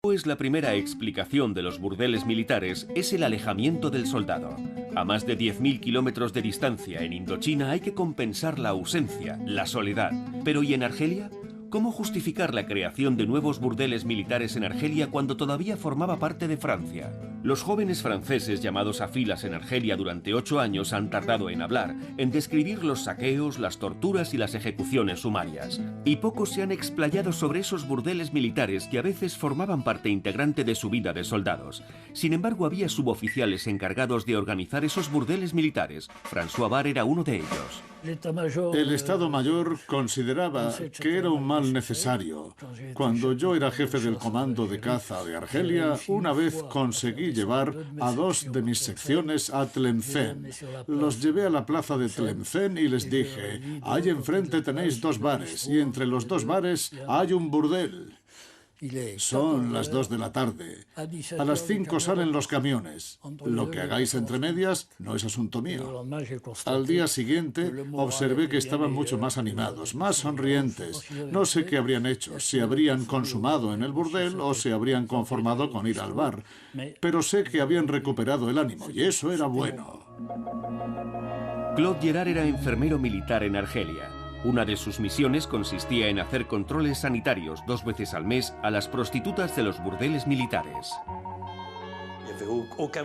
Pues la primera explicación de los burdeles militares es el alejamiento del soldado. A más de 10.000 kilómetros de distancia en Indochina hay que compensar la ausencia, la soledad. Pero ¿y en Argelia? ¿Cómo justificar la creación de nuevos burdeles militares en Argelia cuando todavía formaba parte de Francia? Los jóvenes franceses llamados a filas en Argelia durante 8 años han tardado en hablar, en describir los saqueos, las torturas y las ejecuciones sumarias. Y pocos se han explayado sobre esos burdeles militares que a veces formaban parte integrante de su vida de soldados. Sin embargo, había suboficiales encargados de organizar esos burdeles militares. François Bar era uno de ellos. El Estado Mayor consideraba que era un mal necesario. Cuando yo era jefe del comando de caza de Argelia, una vez conseguí llevar a 2 de mis secciones a Tlemcen. Los llevé a la plaza de Tlemcen y les dije, ahí enfrente tenéis 2 bares y entre los 2 bares hay un burdel. Son las 2 de la tarde. A las 5 salen los camiones. Lo que hagáis entre medias no es asunto mío. Al día siguiente observé que estaban mucho más animados, más sonrientes. No sé qué habrían hecho, si habrían consumado en el burdel o se habrían conformado con ir al bar. Pero sé que habían recuperado el ánimo y eso era bueno. Claude Gerard era enfermero militar en Argelia. Una de sus misiones consistía en hacer controles sanitarios 2 veces al mes a las prostitutas de los burdeles militares.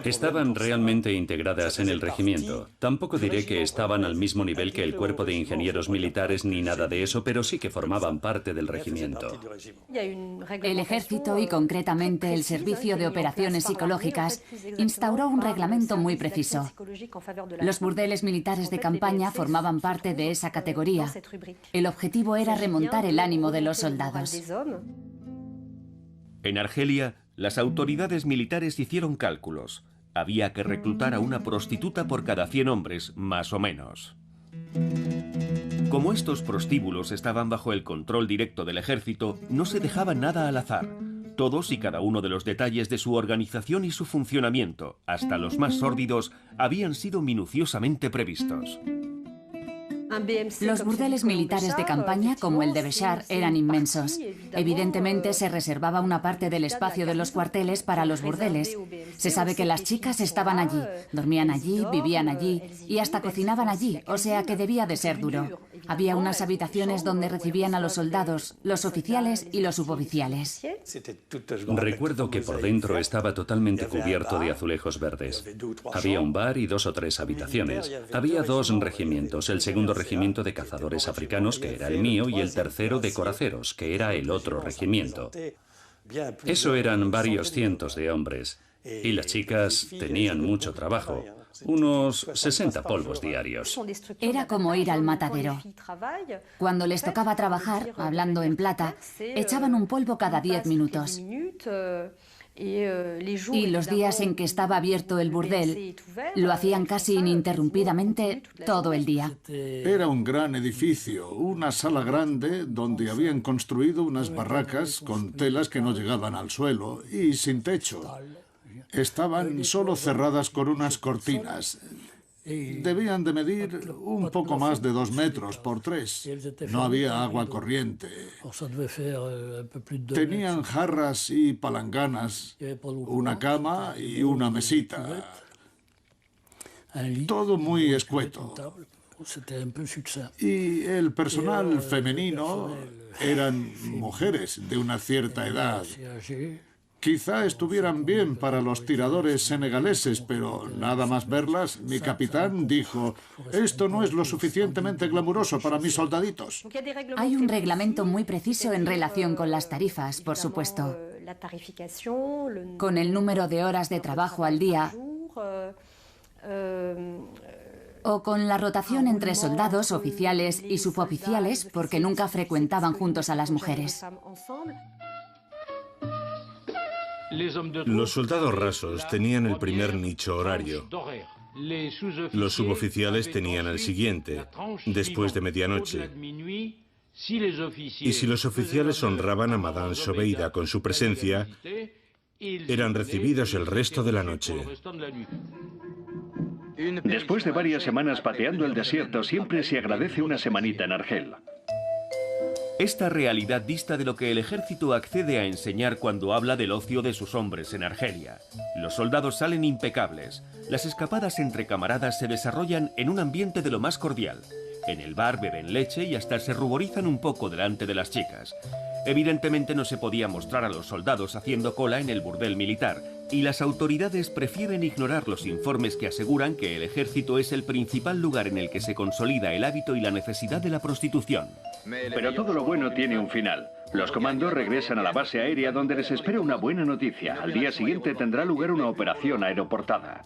Estaban realmente integradas en el regimiento. Tampoco diré que estaban al mismo nivel que el cuerpo de ingenieros militares ni nada de eso, pero sí que formaban parte del regimiento. El ejército y concretamente el Servicio de Operaciones Psicológicas instauró un reglamento muy preciso. Los burdeles militares de campaña formaban parte de esa categoría. El objetivo era remontar el ánimo de los soldados. En Argelia, las autoridades militares hicieron cálculos. Había que reclutar a una prostituta por cada 100 hombres, más o menos. Como estos prostíbulos estaban bajo el control directo del ejército, no se dejaba nada al azar. Todos y cada uno de los detalles de su organización y su funcionamiento, hasta los más sórdidos, habían sido minuciosamente previstos. Los burdeles militares de campaña, como el de Béchar, eran inmensos. Evidentemente se reservaba una parte del espacio de los cuarteles para los burdeles. Se sabe que las chicas estaban allí, dormían allí, vivían allí y hasta cocinaban allí, o sea que debía de ser duro. Había unas habitaciones donde recibían a los soldados, los oficiales y los suboficiales. Recuerdo que por dentro estaba totalmente cubierto de azulejos verdes. Había un bar y 2 o 3 habitaciones. Había 2 regimientos, el segundo regimiento de cazadores africanos, que era el mío, y el tercero de coraceros, que era el otro regimiento. Eso eran varios cientos de hombres, y las chicas tenían mucho trabajo. Unos 60 polvos diarios. Era como ir al matadero. Cuando les tocaba trabajar, hablando en plata, echaban un polvo cada 10 minutos. Y los días en que estaba abierto el burdel, lo hacían casi ininterrumpidamente todo el día. Era un gran edificio, una sala grande donde habían construido unas barracas con telas que no llegaban al suelo y sin techo. Estaban solo cerradas con unas cortinas. Debían de medir un poco más de 2 metros por 3. No había agua corriente. Tenían jarras y palanganas, una cama y una mesita. Todo muy escueto. Y el personal femenino eran mujeres de una cierta edad. Quizá estuvieran bien para los tiradores senegaleses, pero nada más verlas, mi capitán dijo, esto no es lo suficientemente glamuroso para mis soldaditos. Hay un reglamento muy preciso en relación con las tarifas, por supuesto. Con el número de horas de trabajo al día, o con la rotación entre soldados, oficiales y suboficiales, porque nunca frecuentaban juntos a las mujeres. Los soldados rasos tenían el primer nicho horario. Los suboficiales tenían el siguiente, después de medianoche. Y si los oficiales honraban a Madame Zobeida con su presencia, eran recibidos el resto de la noche. Después de varias semanas pateando el desierto, siempre se agradece una semanita en Argel. Esta realidad dista de lo que el ejército accede a enseñar cuando habla del ocio de sus hombres en Argelia. Los soldados salen impecables. Las escapadas entre camaradas se desarrollan en un ambiente de lo más cordial. En el bar beben leche y hasta se ruborizan un poco delante de las chicas. Evidentemente no se podía mostrar a los soldados haciendo cola en el burdel militar, y las autoridades prefieren ignorar los informes que aseguran que el ejército es el principal lugar en el que se consolida el hábito y la necesidad de la prostitución. Pero todo lo bueno tiene un final. Los comandos regresan a la base aérea donde les espera una buena noticia. Al día siguiente tendrá lugar una operación aeroportada.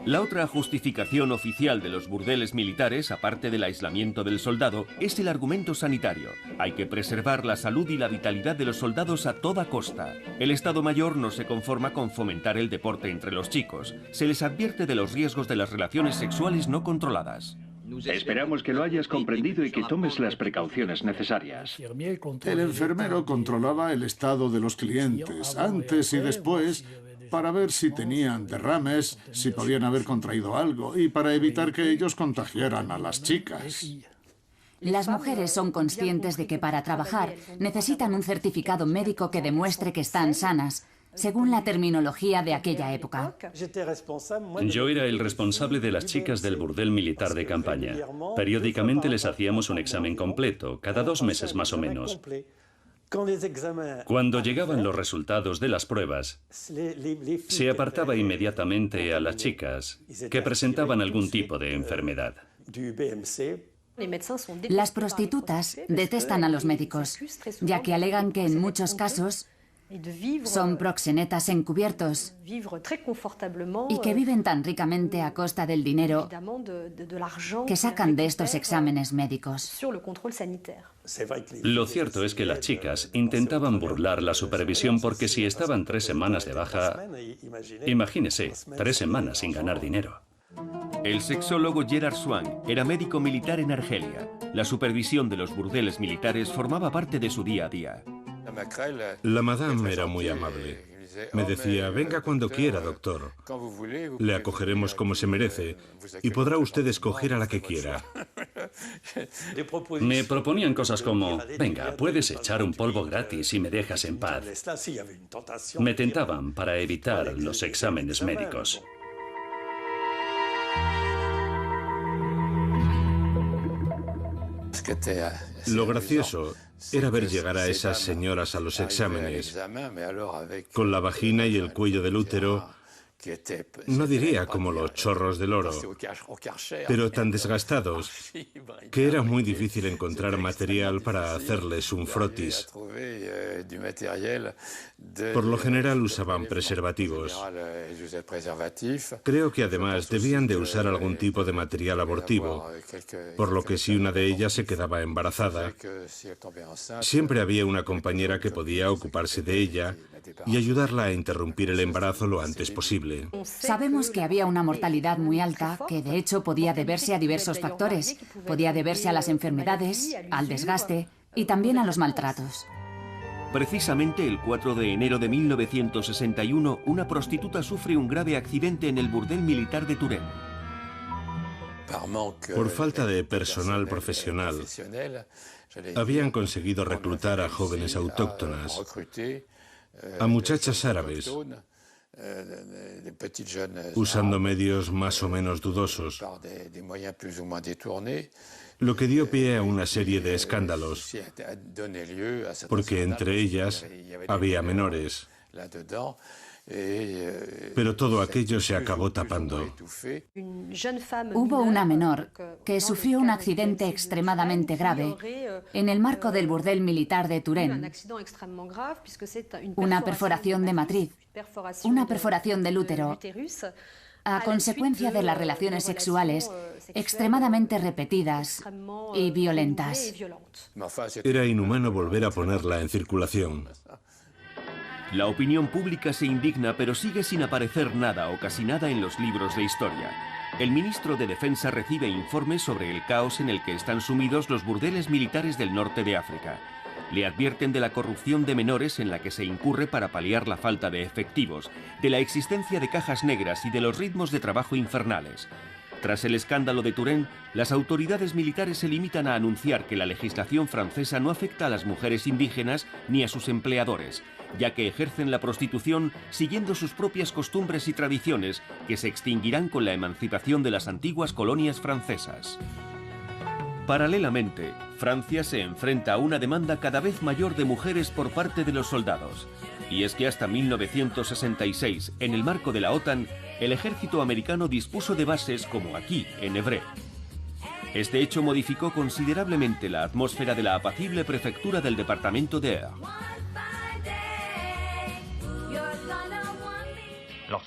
La otra justificación oficial de los burdeles militares, aparte del aislamiento del soldado, es el argumento sanitario. Hay que preservar la salud y la vitalidad de los soldados a toda costa. El Estado Mayor no se conforma con fomentar el deporte entre los chicos. Se les advierte de los riesgos de las relaciones sexuales no controladas. Esperamos que lo hayas comprendido y que tomes las precauciones necesarias. El enfermero controlaba el estado de los clientes, antes y después, para ver si tenían derrames, si podían haber contraído algo y para evitar que ellos contagiaran a las chicas. Las mujeres son conscientes de que para trabajar necesitan un certificado médico que demuestre que están sanas, según la terminología de aquella época. Yo era el responsable de las chicas del burdel militar de campaña. Periódicamente les hacíamos un examen completo, cada 2 meses más o menos. Cuando llegaban los resultados de las pruebas, se apartaba inmediatamente a las chicas que presentaban algún tipo de enfermedad. Las prostitutas detestan a los médicos, ya que alegan que en muchos casos son proxenetas encubiertos y que viven tan ricamente a costa del dinero que sacan de estos exámenes médicos. Lo cierto es que las chicas intentaban burlar la supervisión porque si estaban 3 semanas de baja, imagínese, 3 semanas sin ganar dinero. El sexólogo Gerard Swan era médico militar en Argelia. La supervisión de los burdeles militares formaba parte de su día a día. La madame era muy amable. Me decía, venga cuando quiera, doctor. Le acogeremos como se merece y podrá usted escoger a la que quiera. Me proponían cosas como, venga, puedes echar un polvo gratis y me dejas en paz. Me tentaban para evitar los exámenes médicos. Lo gracioso era ver llegar a esas señoras a los exámenes, con la vagina y el cuello del útero, no diría como los chorros del oro, pero tan desgastados que era muy difícil encontrar material para hacerles un frotis. Por lo general usaban preservativos. Creo que además debían de usar algún tipo de material abortivo, por lo que si una de ellas se quedaba embarazada, siempre había una compañera que podía ocuparse de ella y ayudarla a interrumpir el embarazo lo antes posible. Sabemos que había una mortalidad muy alta, que de hecho podía deberse a diversos factores. Podía deberse a las enfermedades, al desgaste y también a los maltratos. Precisamente el 4 de enero de 1961, una prostituta sufre un grave accidente en el burdel militar de Turén. Por falta de personal profesional, habían conseguido reclutar a jóvenes autóctonas, a muchachas árabes, usando medios más o menos dudosos, lo que dio pie a una serie de escándalos, porque entre ellas había menores. Pero todo aquello se acabó tapando. Hubo una menor que sufrió un accidente extremadamente grave en el marco del burdel militar de Turén. Una perforación de matriz, una perforación del útero, a consecuencia de las relaciones sexuales extremadamente repetidas y violentas. Era inhumano volver a ponerla en circulación. La opinión pública se indigna, pero sigue sin aparecer nada o casi nada en los libros de historia. El ministro de Defensa recibe informes sobre el caos en el que están sumidos los burdeles militares del norte de África. Le advierten de la corrupción de menores en la que se incurre para paliar la falta de efectivos, de la existencia de cajas negras y de los ritmos de trabajo infernales. Tras el escándalo de Turenne, las autoridades militares se limitan a anunciar que la legislación francesa no afecta a las mujeres indígenas ni a sus empleadores, ya que ejercen la prostitución siguiendo sus propias costumbres y tradiciones que se extinguirán con la emancipación de las antiguas colonias francesas. Paralelamente, Francia se enfrenta a una demanda cada vez mayor de mujeres por parte de los soldados. Y es que hasta 1966, en el marco de la OTAN, el ejército americano dispuso de bases como aquí, en Évreux. Este hecho modificó considerablemente la atmósfera de la apacible prefectura del departamento de Eure.